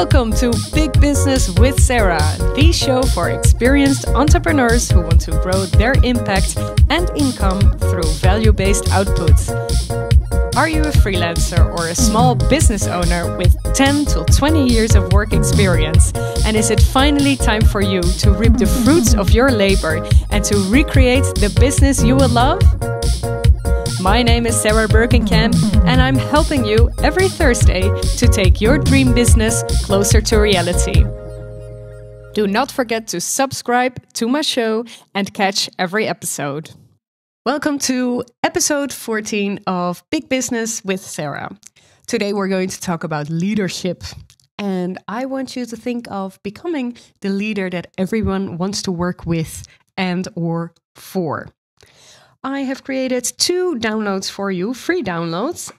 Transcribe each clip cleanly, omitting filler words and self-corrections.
Welcome to Big Business with Sarah, the show for experienced entrepreneurs who want to grow their impact and income through value-based outputs. Are you a freelancer or a small business owner with 10 to 20 years of work experience? And is it finally time for you to reap the fruits of your labor and to recreate the business you will love? My name is Sarah Birkenkamp, and I'm helping you every Thursday to take your dream business closer to reality. Do not forget to subscribe to my show and catch every episode. Welcome to episode 14 of Big Business with Sarah. Today we're going to talk about leadership. And I want you to think of becoming the leader that everyone wants to work with and or for. I have created 2 downloads for you, free downloads,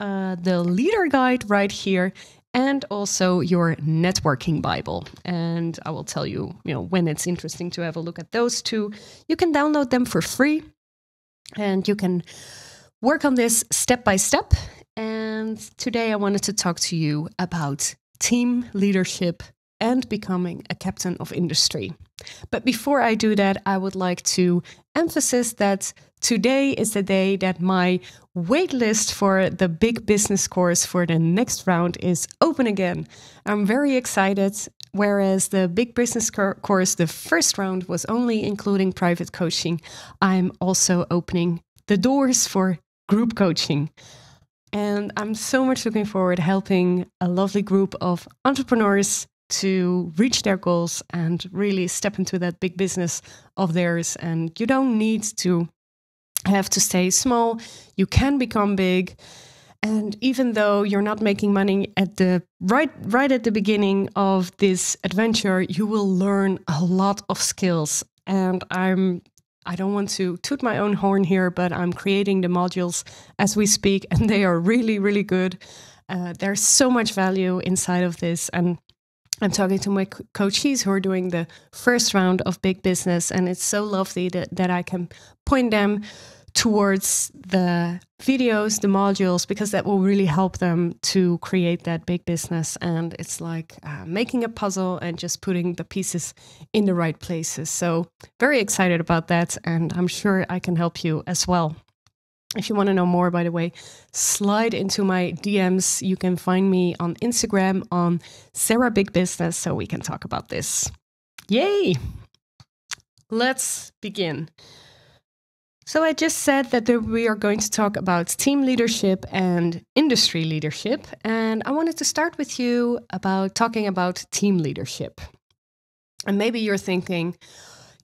the leader guide right here, and also your networking Bible. And I will tell you, when it's interesting to have a look at those 2. You can download them for free, and you can work on this step by step. And today I wanted to talk to you about team leadership and becoming a captain of industry. But before I do that, I would like to emphasize that today is the day that my waitlist for the Big Business course for the next round is open again. I'm very excited. Whereas the Big Business course, the first round was only including private coaching, I'm also opening the doors for group coaching. And I'm so much looking forward to helping a lovely group of entrepreneurs to reach their goals and really step into that big business of theirs. And you don't need to have to stay small. You can become big. And even though you're not making money at the right at the beginning of this adventure, you will learn a lot of skills. And I don't want to toot my own horn here, but I'm creating the modules as we speak, and they are really, really good. There's so much value inside of this. And I'm talking to my coachees who are doing the first round of Big Business, and it's so lovely that I can point them towards the videos, the modules, because that will really help them to create that big business. And it's like making a puzzle and just putting the pieces in the right places. So very excited about that, and I'm sure I can help you as well. If you want to know more, by the way, slide into my DMs. You can find me on Instagram on Sarah Big Business, so we can talk about this. Yay! Let's begin. So I just said that we are going to talk about team leadership and industry leadership. And I wanted to start with you about talking about team leadership. And maybe you're thinking,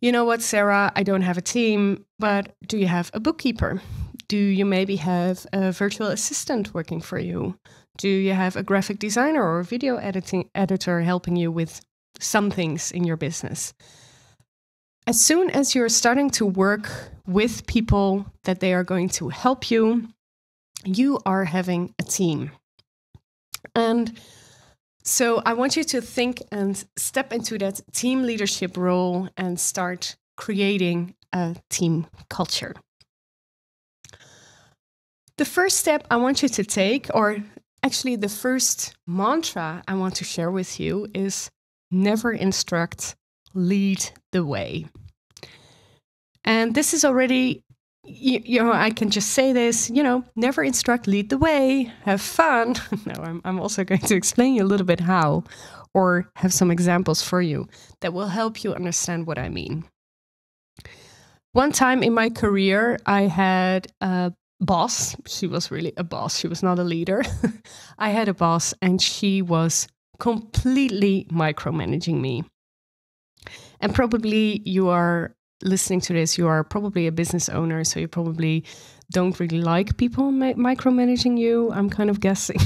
you know what, Sarah, I don't have a team, but do you have a bookkeeper? Do you maybe have a virtual assistant working for you? Do you have a graphic designer or a video editor helping you with some things in your business? As soon as you're starting to work with people that they are going to help you, you are having a team. And so I want you to think and step into that team leadership role and start creating a team culture. The first step I want you to take, or actually the first mantra I want to share with you, is never instruct, lead the way. And this is already, I can just say this, never instruct, lead the way, have fun. No, I'm also going to explain you a little bit how, or have some examples for you that will help you understand what I mean. One time in my career, I had a boss. She was really a boss. She was not a leader. I had a boss, and she was completely micromanaging me. And probably you are listening to this, you are probably a business owner, so you probably don't really like people micromanaging you, I'm kind of guessing.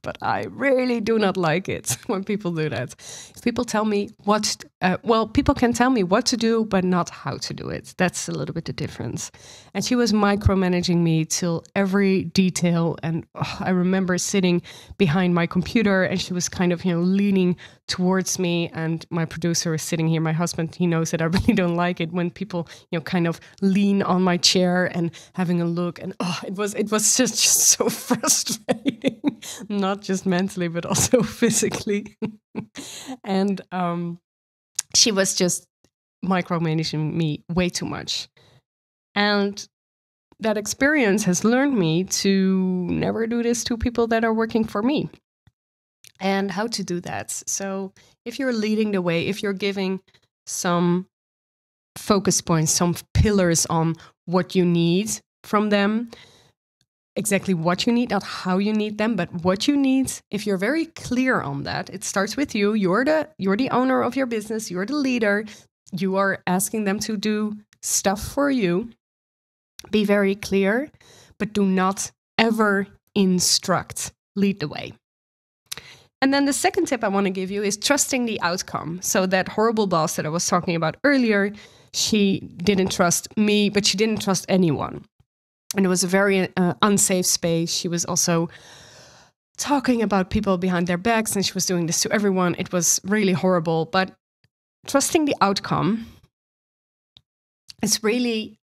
But I really do not like it when people do that. If people tell me people can tell me what to do, but not how to do it. That's a little bit the difference. And she was micromanaging me till every detail. And I remember sitting behind my computer, and she was kind of, leaning towards me. And my producer was sitting here. My husband, he knows that I really don't like it when people, kind of lean on my chair and having a look. And it was just so frustrating. Not just mentally, but also physically. And she was just micromanaging me way too much. And that experience has learned me to never do this to people that are working for me, and how to do that. So if you're leading the way, if you're giving some focus points, some pillars on what you need from them, exactly what you need, not how you need them, but what you need. If you're very clear on that, it starts with you. You're the owner of your business. You're the leader. You are asking them to do stuff for you. Be very clear, but do not ever instruct. Lead the way. And then the second tip I want to give you is trusting the outcome. So that horrible boss that I was talking about earlier, she didn't trust me, but she didn't trust anyone. And it was a very unsafe space. She was also talking about people behind their backs, and she was doing this to everyone. It was really horrible. But trusting the outcome is really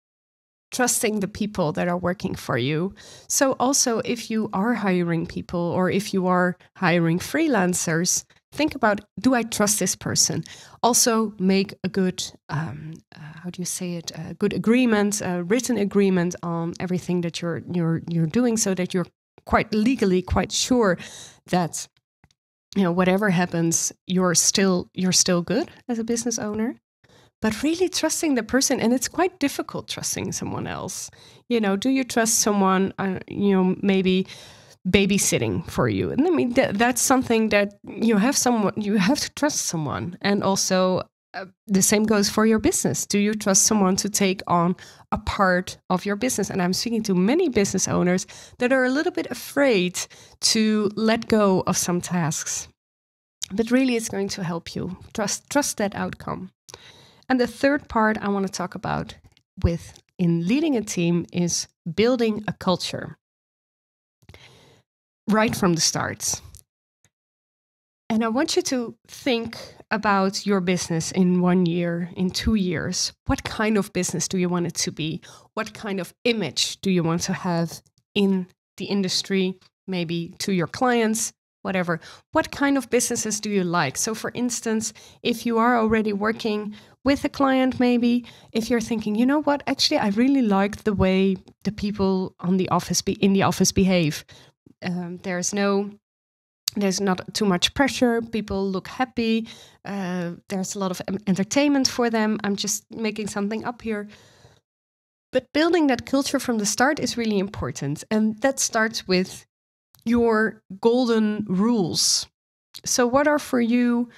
trusting the people that are working for you. So also, if you are hiring people or if you are hiring freelancers, think about, do I trust this person? Also make a good, how do you say it? A good agreement, a written agreement on everything that you're doing, so that you're quite legally quite sure that, you know, whatever happens, you're still good as a business owner. But really trusting the person, and it's quite difficult trusting someone else. You know, do you trust someone, maybe babysitting for you? And I mean, that's something that you have to trust someone. And also the same goes for your business. Do you trust someone to take on a part of your business? And I'm speaking to many business owners that are a little bit afraid to let go of some tasks. But really, it's going to help you. Trust that outcome. And the third part I want to talk about in leading a team is building a culture right from the start. And I want you to think about your business in 1 year, in 2 years. What kind of business do you want it to be? What kind of image do you want to have in the industry, maybe to your clients? Whatever. What kind of businesses do you like? So for instance, if you are already working with a client, maybe if you're thinking, you know what, actually, I really like the way the people in the office behave. There's not too much pressure. People look happy. There's a lot of entertainment for them. I'm just making something up here. But building that culture from the start is really important. And that starts with your golden rules. So what are for you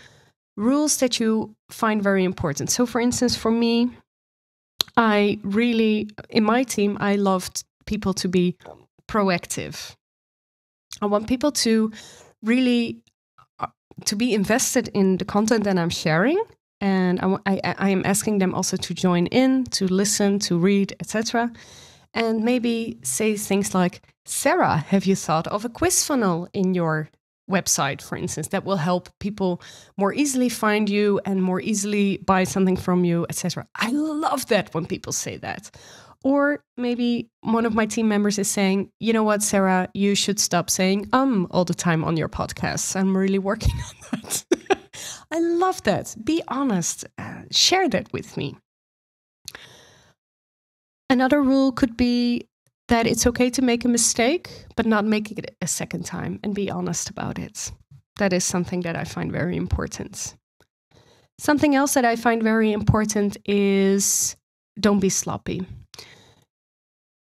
rules that you find very important? So for instance, for me, in my team, I loved people to be proactive. I want people to really to be invested in the content that I'm sharing. And I am asking them also to join in, to listen, to read, etc. And maybe say things like, Sarah, have you thought of a quiz funnel in your website, for instance, that will help people more easily find you and more easily buy something from you, etc. I love that when people say that. Or maybe one of my team members is saying, you know what, Sarah, you should stop saying all the time on your podcasts. I'm really working on that. I love that. Be honest. Share that with me. Another rule could be that it's okay to make a mistake, but not make it a second time, and be honest about it. That is something that I find very important. Something else that I find very important is don't be sloppy.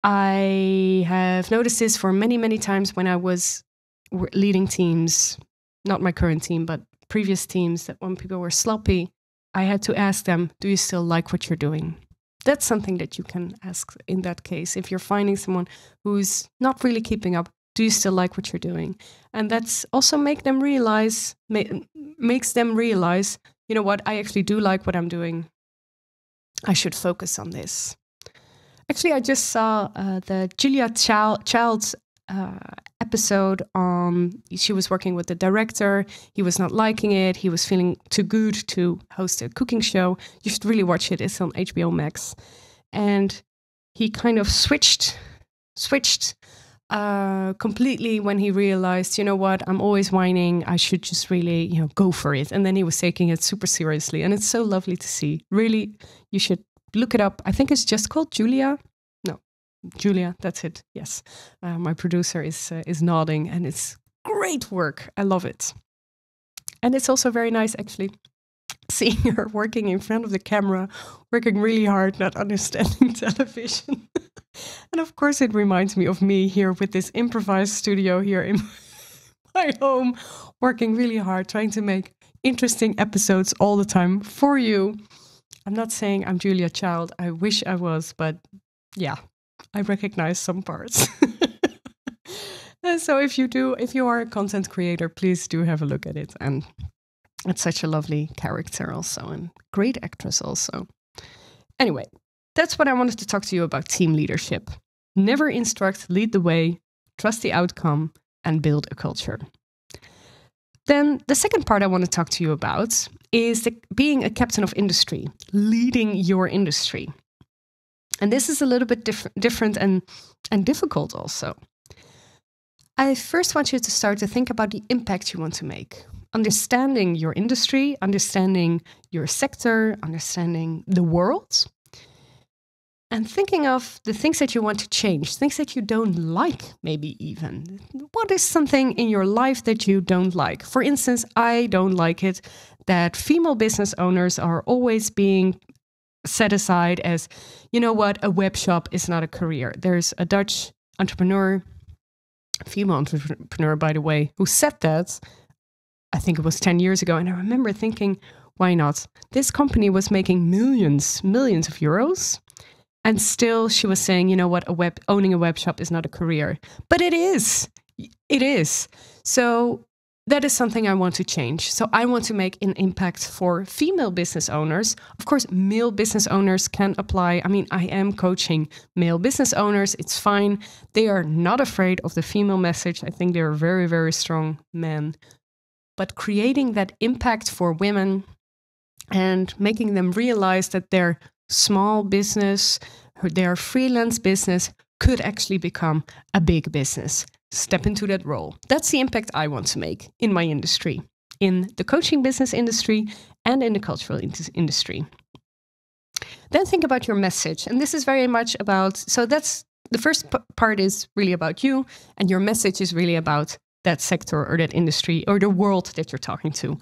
I have noticed this for many, many times when I was leading teams, not my current team, but previous teams, that when people were sloppy, I had to ask them, do you still like what you're doing? That's something that you can ask in that case. If you're finding someone who's not really keeping up, do you still like what you're doing? And that's also makes them realize, you know what, I actually do like what I'm doing. I should focus on this. Actually, I just saw the Julia Child's episode on, she was working with the director. He was not liking it. He was feeling too good to host a cooking show. You should really watch it. It's on HBO Max. And he kind of switched completely when he realized, you know what, I'm always whining. I should just really, go for it. And then he was taking it super seriously. And it's so lovely to see. Really, you should look it up. I think it's just called Julia. No, Julia, that's it. Yes. My producer is nodding, and it's great work. I love it. And it's also very nice, actually, seeing her working in front of the camera, working really hard, not understanding television. And of course, it reminds me of me here with this improvised studio here in my home, working really hard, trying to make interesting episodes all the time for you. I'm not saying I'm Julia Child. I wish I was, but yeah, I recognize some parts. And so if you are a content creator, please do have a look at it. And it's such a lovely character also, and great actress also. Anyway, that's what I wanted to talk to you about team leadership. Never instruct, lead the way, trust the outcome, and build a culture. Then the second part I want to talk to you about is being a captain of industry, leading your industry. And this is a little bit different and difficult also. I first want you to start to think about the impact you want to make. Understanding your industry, understanding your sector, understanding the world, and thinking of the things that you want to change, things that you don't like, maybe even. What is something in your life that you don't like? For instance, I don't like it that female business owners are always being set aside as, you know what, a web shop is not a career. There's a Dutch entrepreneur, female entrepreneur, by the way, who said that. I think it was 10 years ago. And I remember thinking, why not? This company was making millions of euros. And still she was saying, you know what, owning a web shop is not a career. But it is. It is. So that is something I want to change. So I want to make an impact for female business owners. Of course, male business owners can apply. I mean, I am coaching male business owners. It's fine. They are not afraid of the female message. I think they're very, very strong men. But creating that impact for women and making them realize that their small business, their freelance business could actually become a big business. Step into that role. That's the impact I want to make in my industry, in the coaching business industry and in the cultural industry. Then think about your message. And this is very much about, so that's the first part is really about you, and your message is really about that sector or that industry or the world that you're talking to.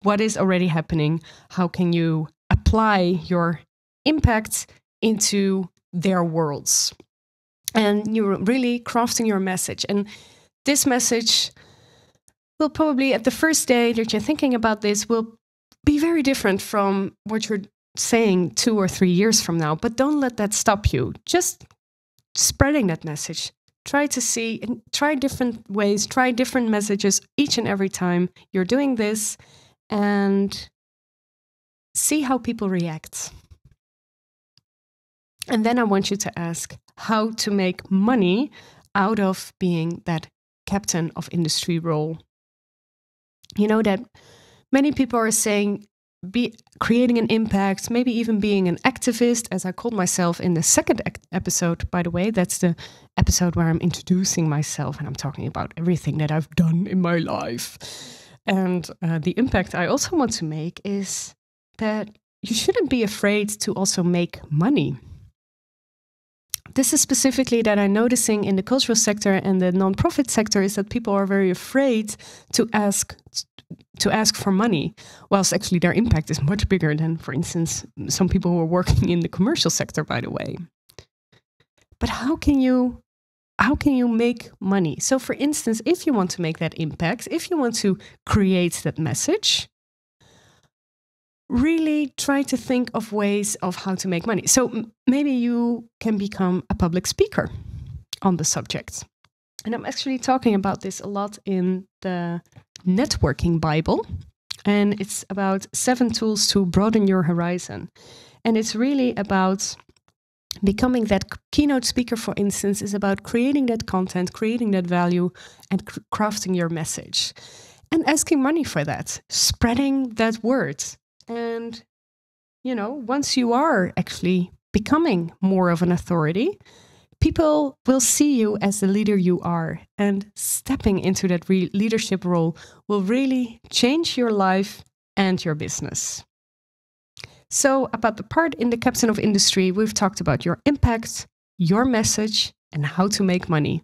What is already happening? How can you apply your impact into their worlds? And you're really crafting your message. And this message will probably, at the first day that you're thinking about this, will be very different from what you're saying 2 or 3 years from now. But don't let that stop you. Just spreading that message. Try to see and try different ways, try different messages each and every time you're doing this, and see how people react. And then I want you to ask how to make money out of being that captain of industry role. You know that many people are saying, be creating an impact, maybe even being an activist, as I called myself in the second episode, by the way. That's the episode where I'm introducing myself and I'm talking about everything that I've done in my life. And the impact I also want to make is that you shouldn't be afraid to also make money. This is specifically that I'm noticing in the cultural sector and the nonprofit sector, is that people are very afraid to ask for money, whilst actually their impact is much bigger than, for instance, some people who are working in the commercial sector, by the way. But how can you make money? So for instance, if you want to make that impact, if you want to create that message, really try to think of ways of how to make money. So maybe you can become a public speaker on the subject. And I'm actually talking about this a lot in the Networking Bible. And it's about 7 tools to broaden your horizon. And it's really about becoming that keynote speaker, for instance, is about creating that content, creating that value, and crafting your message. And asking money for that, spreading that word. And, you know, once you are actually becoming more of an authority, People will see you as the leader you are, and stepping into that leadership role will really change your life and your business. So, about the part in the captain of industry, we've talked about your impact, your message, and how to make money.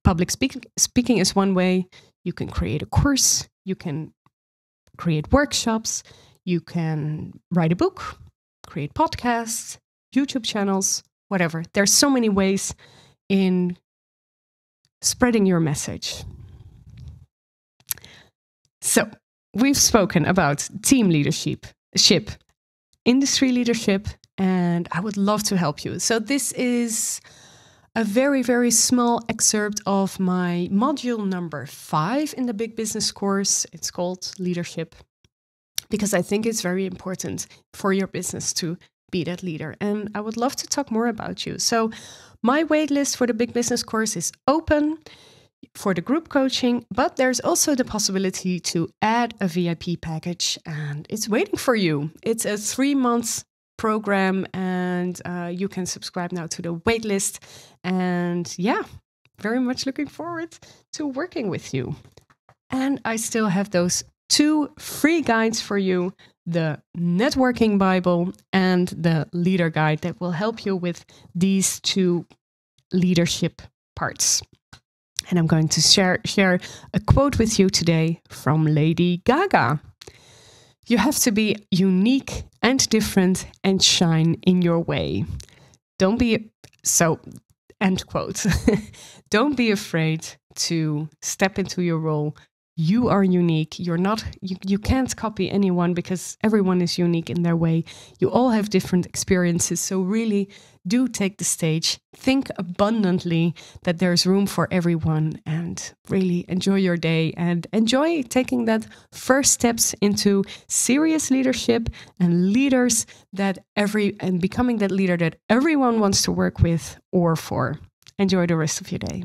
Public speaking is one way. You can create a course, you can create workshops, you can write a book, create podcasts, YouTube channels, whatever. There's so many ways in spreading your message. So, we've spoken about team leadership, industry leadership, and I would love to help you. So this is a very, very small excerpt of my module number 5 in the Big Business course. It's called Leadership, because I think it's very important for your business to be that leader. And I would love to talk more about you. So my waitlist for the Big Business course is open for the group coaching, but there's also the possibility to add a VIP package, and it's waiting for you. It's a 3-month program, and you can subscribe now to the waitlist. And yeah, very much looking forward to working with you. And I still have those 2 free guides for you, the Networking Bible and the Leader Guide, that will help you with these 2 leadership parts. And I'm going to share a quote with you today from Lady Gaga. You have to be unique and different and shine in your way. End quote. Don't be afraid to step into your role. You are unique. You can't copy anyone, because everyone is unique in their way. You all have different experiences. So really do take the stage. Think abundantly that there's room for everyone, and really enjoy your day and enjoy taking that first steps into serious leadership and becoming that leader that everyone wants to work with or for. Enjoy the rest of your day.